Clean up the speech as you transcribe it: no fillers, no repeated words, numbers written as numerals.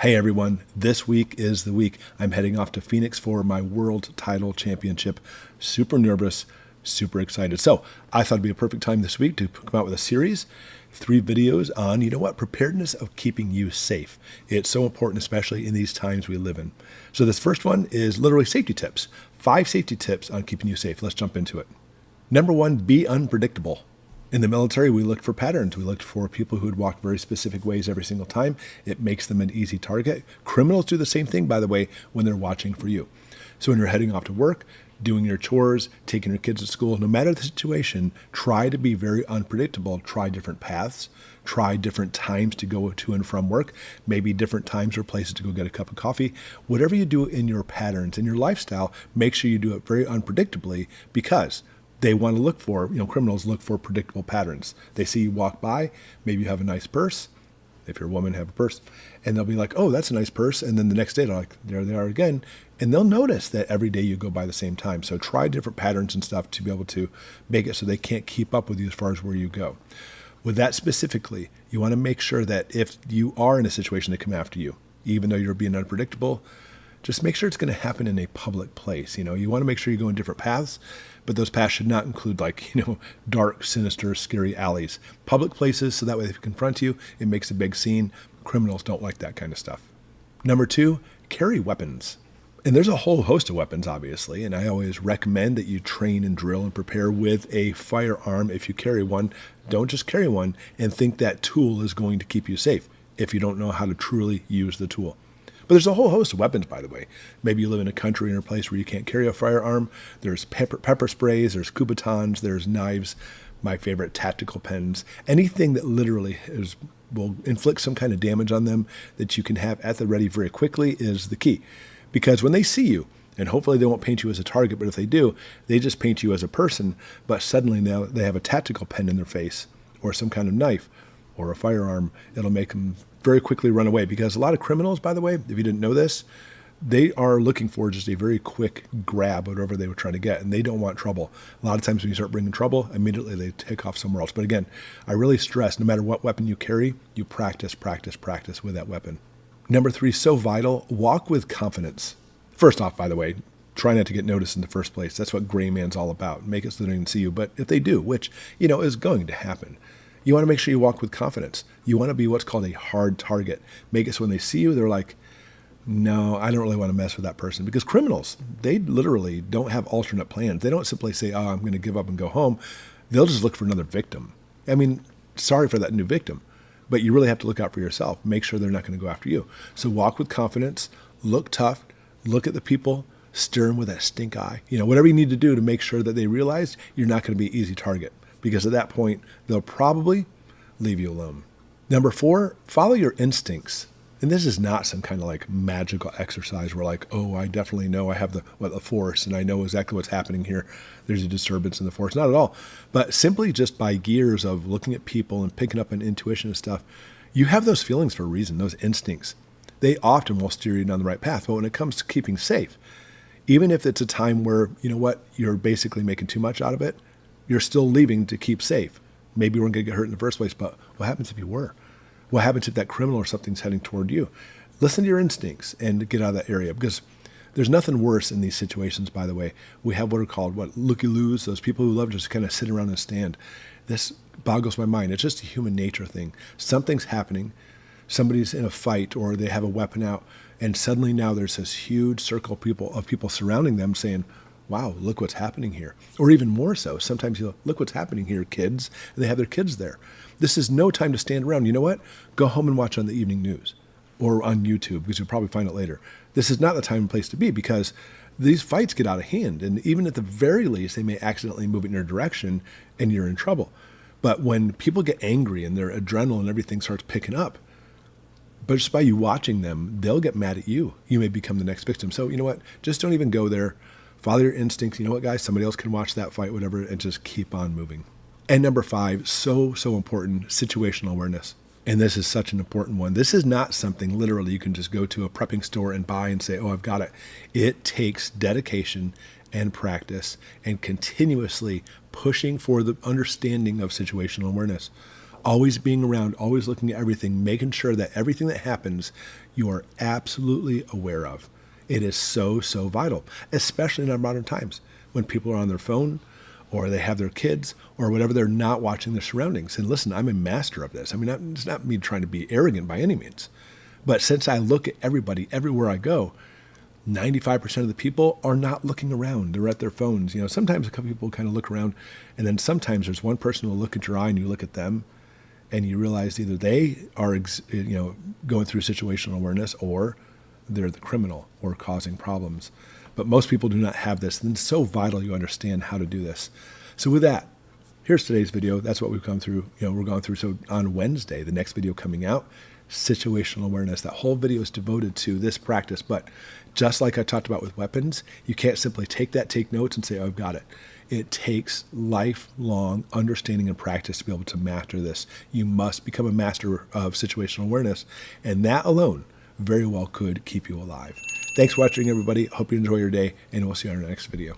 Hey everyone, this week is the week. I'm heading off to Phoenix for my world title championship. Super nervous, super excited. So I thought it'd be a perfect time this week to come out with a series, 3 videos on, preparedness of keeping you safe. It's so important, especially in these times we live in. So this first one is literally safety tips. 5 safety tips on keeping you safe. Let's jump into it. Number 1, be unpredictable. In the military, we looked for patterns. We looked for people who would walk very specific ways every single time. It makes them an easy target. Criminals do the same thing, by the way, when they're watching for you. So when you're heading off to work, doing your chores, taking your kids to school, no matter the situation, try to be very unpredictable. Try different paths. Try different times to go to and from work. Maybe different times or places to go get a cup of coffee. Whatever you do in your patterns, in your lifestyle, make sure you do it very unpredictably, because they want to look for, criminals look for predictable patterns. They see you walk by, maybe you have a nice purse. If you're a woman, have a purse. And they'll be like, oh, that's a nice purse. And then the next day, they're like, there they are again. And they'll notice that every day you go by the same time. So try different patterns and stuff to be able to make it so they can't keep up with you as far as where you go. With that specifically, you want to make sure that if you are in a situation to come after you, even though you're being unpredictable, just make sure it's going to happen in a public place. You want to make sure you go in different paths, but those paths should not include dark, sinister, scary alleys. Public places, so that way if they confront you, it makes a big scene. Criminals don't like that kind of stuff. Number 2, carry weapons. And there's a whole host of weapons, obviously, and I always recommend that you train and drill and prepare with a firearm. If you carry one, don't just carry one and think that tool is going to keep you safe if you don't know how to truly use the tool. But there's a whole host of weapons, by the way. Maybe you live in a country or a place where you can't carry a firearm. There's pepper sprays, there's Kubatons, there's knives, my favorite, tactical pens. Anything that literally will inflict some kind of damage on them that you can have at the ready very quickly is the key. Because when they see you, and hopefully they won't paint you as a target, but if they do, they just paint you as a person, but suddenly now they have a tactical pen in their face or some kind of knife or a firearm. It'll make them very quickly run away, because a lot of criminals, by the way, if you didn't know this, they are looking for just a very quick grab of whatever they were trying to get, and they don't want trouble. A lot of times when you start bringing trouble, immediately they take off somewhere else. But again, I really stress, no matter what weapon you carry, you practice with that weapon. Number 3, so vital, walk with confidence. First off, by the way, try not to get noticed in the first place. That's what Gray Man's all about. Make it so they don't even see you. But if they do, which, is going to happen, you want to make sure you walk with confidence. You want to be what's called a hard target. Make it so when they see you, they're like, no, I don't really want to mess with that person. Because criminals, they literally don't have alternate plans. They don't simply say, oh, I'm going to give up and go home. They'll just look for another victim. I mean, sorry for that new victim, but you really have to look out for yourself. Make sure they're not going to go after you. So walk with confidence, look tough, look at the people, stare them with that stink eye. Whatever you need to do to make sure that they realize you're not going to be an easy target. Because at that point, they'll probably leave you alone. Number 4, follow your instincts. And this is not some kind of magical exercise where oh, I definitely know I have the force and I know exactly what's happening here. There's a disturbance in the force. Not at all. But simply just by gears of looking at people and picking up an intuition and stuff, you have those feelings for a reason, those instincts. They often will steer you down the right path. But when it comes to keeping safe, even if it's a time where, you're basically making too much out of it, you're still leaving to keep safe. Maybe you weren't going to get hurt in the first place, but what happens if you were? What happens if that criminal or something's heading toward you? Listen to your instincts and get out of that area, because there's nothing worse in these situations, by the way. We have what are called, looky-loos, those people who love to just kind of sit around and stand. This boggles my mind. It's just a human nature thing. Something's happening. Somebody's in a fight or they have a weapon out, and suddenly now there's this huge circle of people surrounding them saying, wow, look what's happening here. Or even more so, sometimes you'll look what's happening here, kids, and they have their kids there. This is no time to stand around. You know what? Go home and watch on the evening news or on YouTube, because you'll probably find it later. This is not the time and place to be, because these fights get out of hand. And even at the very least, they may accidentally move in your direction and you're in trouble. But when people get angry and their adrenaline and everything starts picking up, but just by you watching them, they'll get mad at you. You may become the next victim. So you know what? Just don't even go there. Follow your instincts. You know what, guys? Somebody else can watch that fight, whatever, and just keep on moving. And number 5, so important, situational awareness. And this is such an important one. This is not something literally you can just go to a prepping store and buy and say, oh, I've got it. It takes dedication and practice and continuously pushing for the understanding of situational awareness. Always being around, always looking at everything, making sure that everything that happens, you are absolutely aware of. It is so, so vital, especially in our modern times when people are on their phone or they have their kids or whatever, they're not watching their surroundings. And listen, I'm a master of this. I mean, it's not me trying to be arrogant by any means. But since I look at everybody everywhere I go, 95% of the people are not looking around. They're at their phones. Sometimes a couple people kind of look around, and then sometimes there's one person who will look at your eye and you look at them and you realize either they are going through situational awareness or they're the criminal or causing problems. But most people do not have this, and it's so vital you understand how to do this. So with that, here's today's video. That's what we've gone through. We're going through. So on Wednesday, the next video coming out, situational awareness. That whole video is devoted to this practice. But just like I talked about with weapons, you can't simply take notes and say, oh, I've got it. It takes lifelong understanding and practice to be able to master this. You must become a master of situational awareness, and that alone very well could keep you alive. Thanks for watching, everybody. Hope you enjoy your day, and we'll see you on our next video.